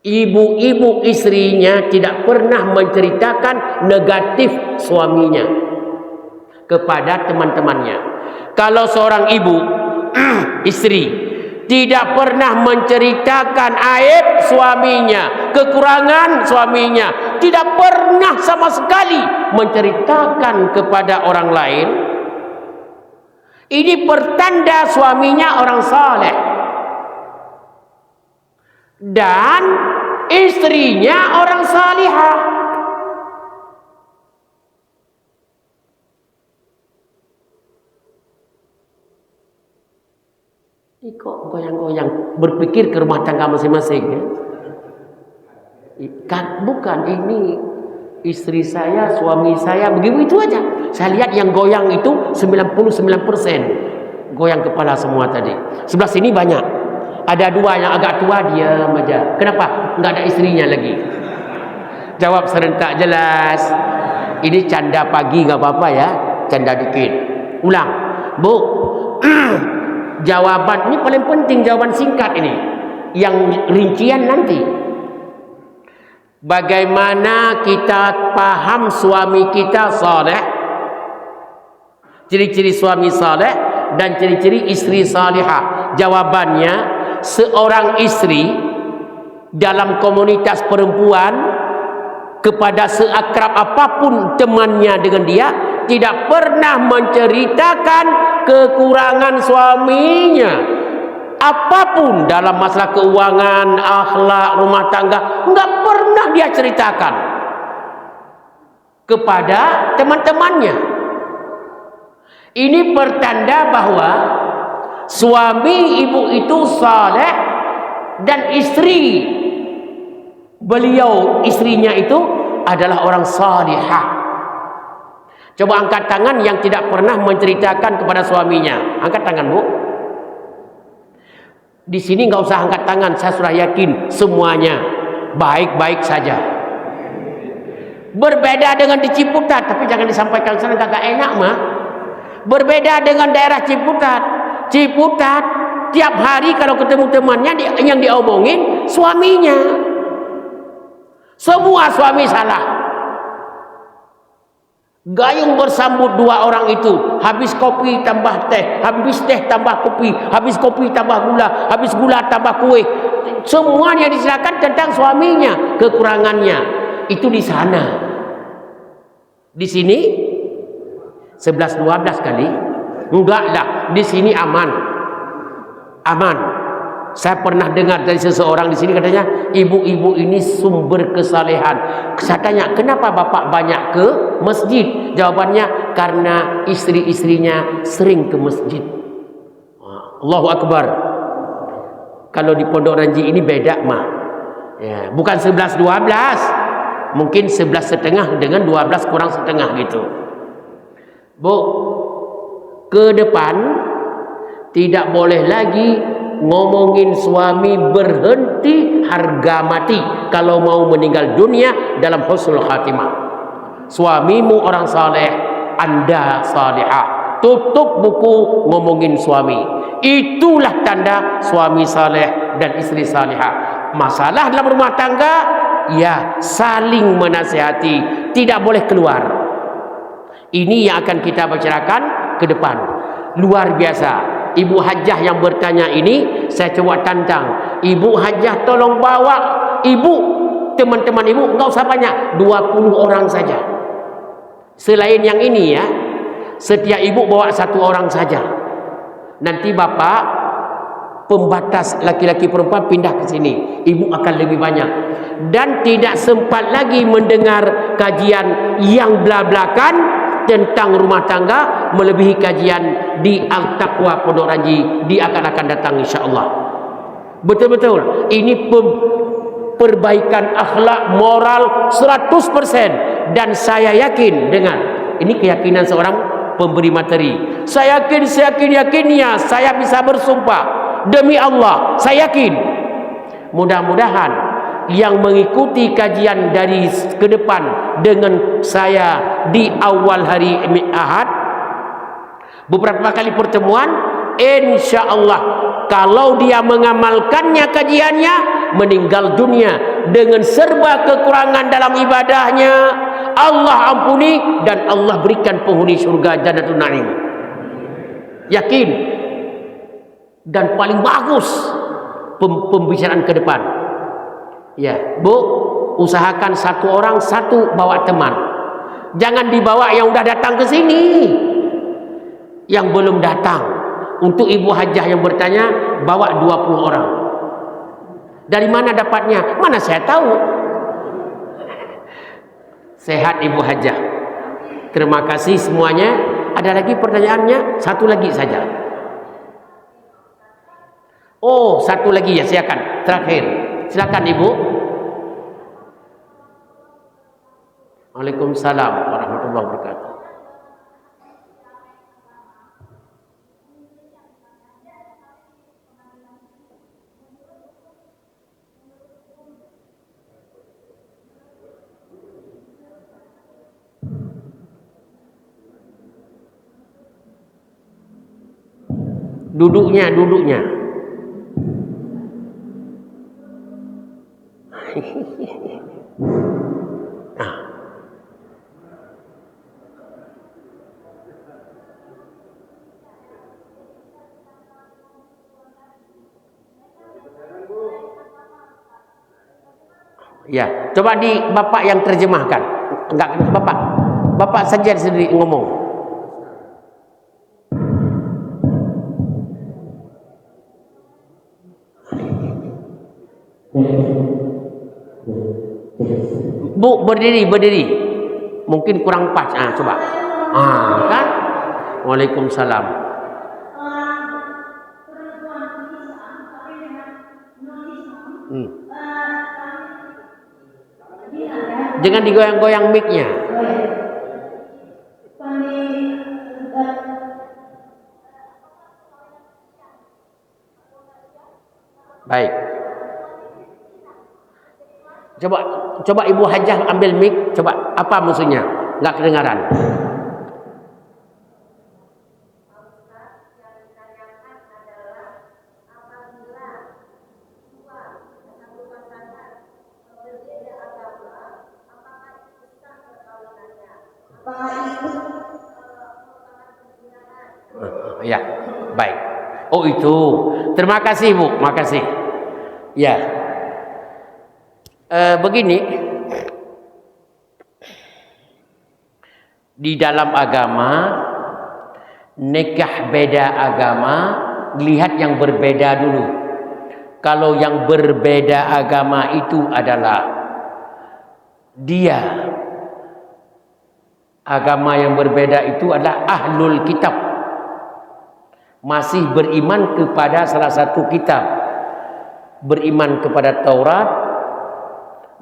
Ibu-ibu istrinya tidak pernah menceritakan negatif suaminya kepada teman-temannya. Kalau seorang ibu, istri, tidak pernah menceritakan aib suaminya, kekurangan suaminya, tidak pernah sama sekali menceritakan kepada orang lain, ini pertanda suaminya orang saleh. Dan istrinya orang salihah. Ini kok goyang-goyang, berpikir ke rumah tangga masing-masing ya? Bukan, ini istri saya, suami saya, begitu itu aja. Saya lihat yang goyang itu 99% goyang kepala semua tadi. Sebelah sini banyak. Ada 2 yang agak tua, diam aja. Kenapa? Nggak ada istrinya lagi. Jawab serentak jelas. Ini canda pagi nggak apa-apa ya, canda dikit. Ulang, Bu. Jawaban ini paling penting, jawaban singkat ini. Yang rincian nanti. Bagaimana kita paham suami kita saleh? Ciri-ciri suami saleh dan ciri-ciri istri salihah. Jawabannya, seorang istri dalam komunitas perempuan kepada seakrab apapun temannya dengan dia, tidak pernah menceritakan kekurangan suaminya. Apapun dalam masalah keuangan, akhlak, rumah tangga, enggak pernah dia ceritakan kepada teman-temannya. Ini pertanda bahwa suami ibu itu saleh dan istri beliau, istrinya itu adalah orang salihah. Coba angkat tangan yang tidak pernah menceritakan kepada suaminya. Angkat tangan, Bu. Di sini nggak usah angkat tangan, saya sudah yakin semuanya baik-baik saja. Berbeda dengan di Ciputat, tapi jangan disampaikan sana, kagak enak mah. Berbeda dengan daerah Ciputat. Ciputat tiap hari kalau ketemu temannya yang diomongin suaminya. Semua suami salah. Gayung bersambut 2 orang itu. Habis kopi tambah teh, habis teh tambah kopi, habis kopi tambah gula, habis gula tambah kue. Semuanya disilakan tentang suaminya, kekurangannya. Itu di sana. Di sini 11-12 kali. Enggak lah, di sini aman. Aman. Saya pernah dengar dari seseorang di sini, katanya ibu-ibu ini sumber kesalehan. Saya tanya, kenapa bapak banyak ke masjid? Jawabannya, karena istri-istrinya sering ke masjid. Allahu Akbar. Kalau di Pondok Ranji ini beda mah. Ya, bukan 11-12, mungkin 11,5 dengan 12 kurang setengah gitu. Bu, ke depan tidak boleh lagi ngomongin suami berhenti harga mati kalau mau meninggal dunia dalam husnul khatimah. Suamimu orang saleh, Anda salihah. Tutup buku ngomongin suami. Itulah tanda suami saleh dan istri salihah. Masalah dalam rumah tangga, ya saling menasihati, tidak boleh keluar. Ini yang akan kita bicarakan ke depan. Luar biasa. Ibu Hajah yang bertanya ini, saya coba tantang. Ibu Hajah tolong bawa ibu, teman-teman ibu, enggak usah banyak, 20 orang saja. Selain yang ini ya, setiap ibu bawa 1 orang saja. Nanti bapak pembatas laki-laki perempuan pindah ke sini, ibu akan lebih banyak. Dan tidak sempat lagi mendengar kajian yang belak-belakan tentang rumah tangga melebihi kajian di Al-Taqwa Pondok Ranji. Dia akan datang insya-Allah. Betul-betul ini perbaikan akhlak moral 100%, dan saya yakin dengan ini keyakinan seorang pemberi materi. Saya yakinnya saya bisa bersumpah demi Allah, saya yakin mudah-mudahan yang mengikuti kajian dari ke depan dengan saya di awal hari Ahad, beberapa kali pertemuan, insya Allah kalau dia mengamalkannya kajiannya, meninggal dunia dengan serba kekurangan dalam ibadahnya, Allah ampuni dan Allah berikan penghuni surga Jannatul Naim. Yakin. Dan paling bagus pembicaraan ke depan. Ya, Bu, usahakan 1 orang 1 bawa teman. Jangan dibawa yang udah datang ke sini, yang belum datang. Untuk Ibu Hajah yang bertanya, bawa 20 orang. Dari mana dapatnya? Mana saya tahu. Sehat Ibu Hajah. Terima kasih semuanya. Ada lagi pertanyaannya? 1 lagi saja. Oh, 1 lagi ya, silakan. Terakhir. Silakan Ibu. Waalaikumsalam warahmatullahi wabarakatuh. Duduknya. Ya, coba di Bapak yang terjemahkan. Enggak Bapak. Bapak saja sendiri ngomong. Bu, berdiri. Mungkin kurang pas. Coba. Kan? Waalaikumsalam. Jangan digoyang-goyang mic-nya. Baik. Coba Ibu Hajah ambil mic. Coba apa maksudnya? Enggak kedengaran. Ya, baik. Oh itu. Terima kasih Bu, makasih. Ya. Begini. Di dalam agama, nikah beda agama, lihat yang berbeda dulu. Kalau yang berbeda agama itu adalah dia, agama yang berbeda itu adalah ahlul kitab, masih beriman kepada salah satu kitab, beriman kepada Taurat,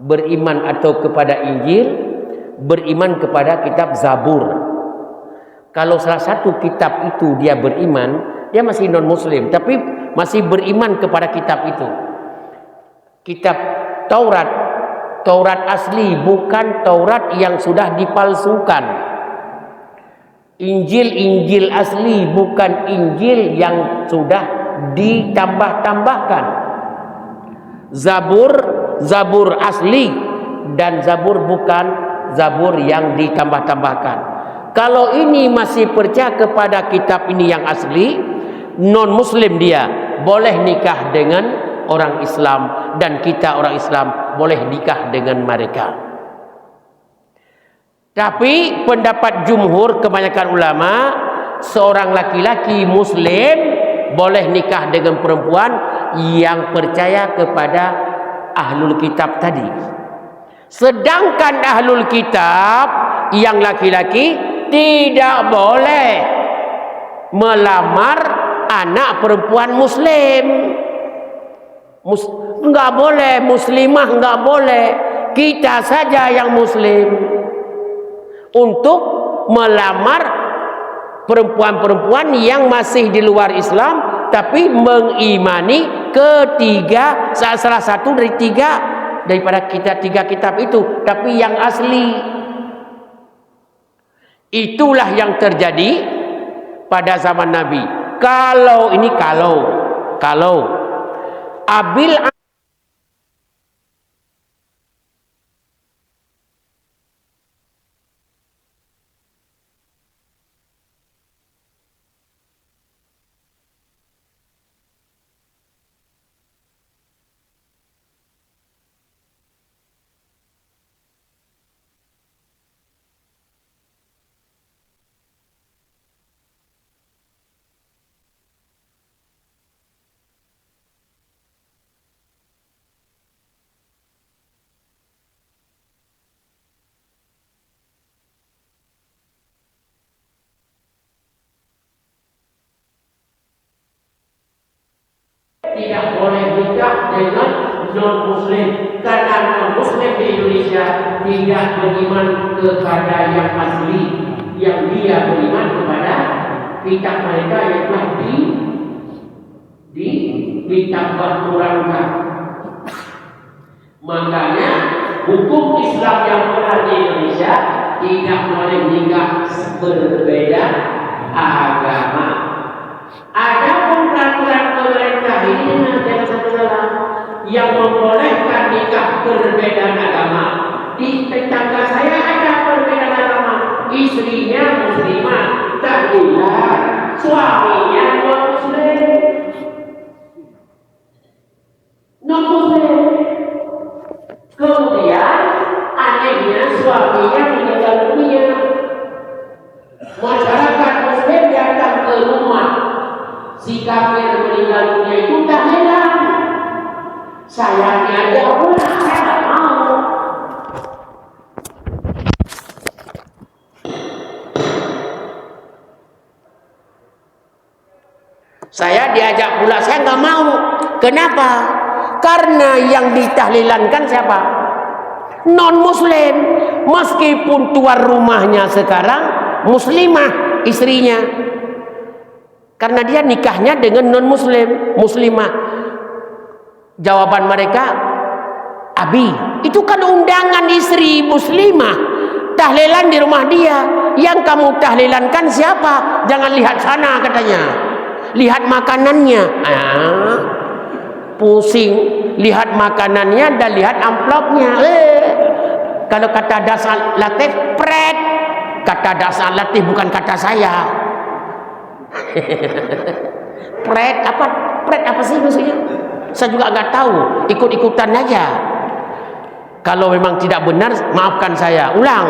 beriman atau kepada Injil, beriman kepada kitab Zabur, Kalau salah satu kitab itu dia beriman, dia masih non muslim tapi masih beriman kepada kitab itu. Kitab Taurat asli, bukan Taurat yang sudah dipalsukan. Injil asli, bukan Injil yang sudah ditambah-tambahkan. Zabur asli, dan Zabur bukan Zabur yang ditambah-tambahkan. Kalau ini masih percaya kepada kitab ini yang asli, non muslim dia boleh nikah dengan orang Islam, dan kita orang Islam boleh nikah dengan mereka. Tapi pendapat jumhur kebanyakan ulama, seorang laki-laki muslim boleh nikah dengan perempuan yang percaya kepada ahlul kitab tadi. Sedangkan ahlul kitab yang laki-laki tidak boleh melamar anak perempuan muslim. Enggak boleh, muslimah enggak boleh. Kita saja yang muslim untuk melamar perempuan-perempuan yang masih di luar Islam tapi mengimani salah satu dari daripada tiga kitab itu, tapi yang asli. Itulah yang terjadi pada zaman Nabi. Kalau Abil tidak boleh nikah dengan non muslim, karena non muslim di Indonesia tidak beriman kepada yang asli, yang dia beriman kepada kitab mereka yang telah ditambah kurangkan. Makanya hukum Islam yang pernah di Indonesia tidak boleh nikah berbeda agama. Adapun peraturan pemerintah ini jangan sampai salah, yang membolehkan nikah perbedaan agama. Di tetangga saya ada perbedaan agama, istrinya muslimah, tahlilan, suaminya non muslim. Kemudian anehnya suaminya meninggal dunia. Masyarakat muslim datang ke rumah si kafir meninggal dunia itu tahlilan. Saya diajak pulang, saya tak mau. Saya diajak pulang, saya nggak mau. Kenapa? Karena yang ditahlilankan siapa? Non muslim. Meskipun tuan rumahnya sekarang muslimah istrinya, karena dia nikahnya dengan non muslimah. Jawaban mereka, Abi, itu kan undangan istri muslimah, tahlilan di rumah dia. Yang kamu tahlilankan siapa? Jangan lihat sana katanya, lihat makanannya. Pusing, lihat makanannya dan lihat amplopnya. Kalau kata dasar Latif, pret. Kata dasar Latif bukan kata saya. Pret apa sih maksudnya? Saya juga nggak tahu, ikut-ikutan aja. Kalau memang tidak benar, maafkan saya. Ulang.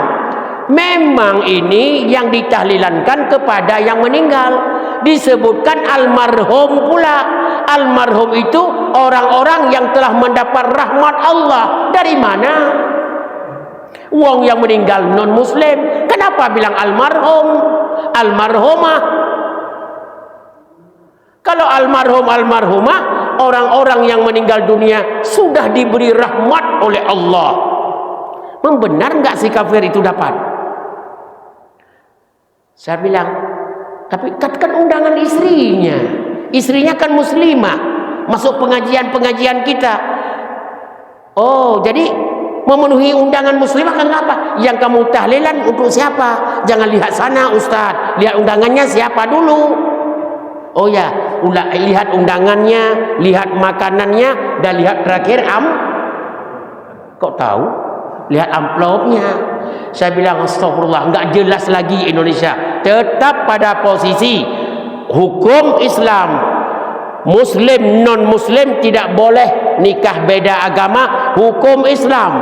Memang ini yang ditahlilankan kepada yang meninggal. Disebutkan almarhum pula. Almarhum itu orang-orang yang telah mendapat rahmat Allah. Dari mana? Wong yang meninggal non muslim, kenapa bilang almarhum, almarhumah? Kalau almarhum, almarhumah, orang-orang yang meninggal dunia sudah diberi rahmat oleh Allah. Membenar nggak si kafir itu dapat? Saya bilang, tapi kan undangan istrinya. Istrinya kan muslimah, masuk pengajian-pengajian kita. Oh, jadi memenuhi undangan muslimah kan apa? Yang kamu tahlilan untuk siapa? Jangan lihat sana Ustaz, lihat undangannya siapa dulu. Oh ya, lihat undangannya, lihat makanannya, dan lihat terakhir kok tahu? Lihat amplopnya. Saya bilang astagfirullah, enggak jelas lagi Indonesia. Tetap pada posisi hukum Islam. Muslim non muslim tidak boleh nikah beda agama. Hukum Islam,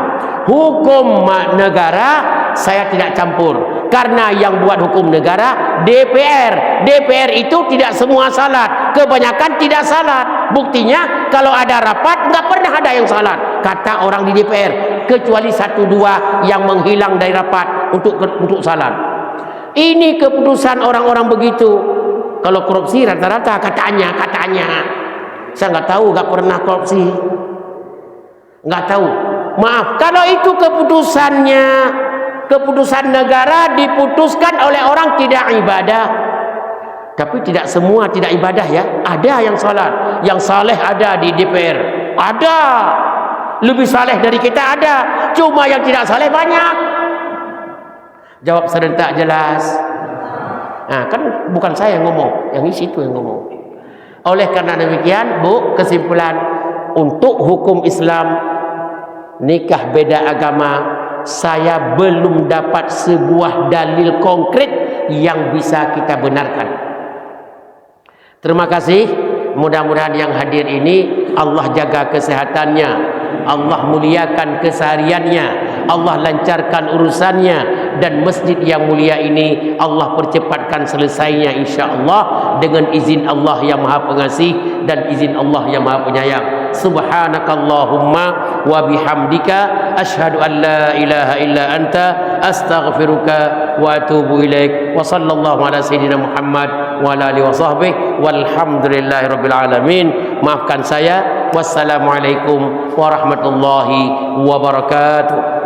hukum negara saya tidak campur, karena yang buat hukum negara DPR. DPR itu tidak semua salat, kebanyakan tidak salat. Buktinya kalau ada rapat nggak pernah ada yang salat, kata orang di DPR, kecuali 1-2 yang menghilang dari rapat untuk salat. Ini keputusan orang-orang begitu. Kalau korupsi rata-rata katanya, saya nggak tahu, nggak pernah korupsi, nggak tahu. Maaf, kalau itu keputusannya, keputusan negara diputuskan oleh orang tidak ibadah. Tapi tidak semua tidak ibadah ya. Ada yang salat, yang saleh ada di DPR, ada. Lebih saleh dari kita ada. Cuma yang tidak saleh banyak. Jawab serentak jelas. Nah, kan bukan saya yang ngomong, yang isi itu yang ngomong. Oleh karena demikian, Bu, kesimpulan untuk hukum Islam nikah beda agama, saya belum dapat sebuah dalil konkret yang bisa kita benarkan. Terima kasih. Mudah-mudahan yang hadir ini Allah jaga kesehatannya, Allah muliakan kesehariannya, Allah lancarkan urusannya, dan masjid yang mulia ini Allah percepatkan selesainya insya-Allah dengan izin Allah yang Maha Pengasih dan izin Allah yang Maha Penyayang. Subhanakallahumma wa bihamdika asyhadu an la ilaha illa anta astaghfiruka wa atubu ilaik. Wa sallallahu ala sayyidina Muhammad wa ala alihi wa sahbihi walhamdulillahi rabbil alamin. Maafkan saya. Wassalamualaikum warahmatullahi wabarakatuh.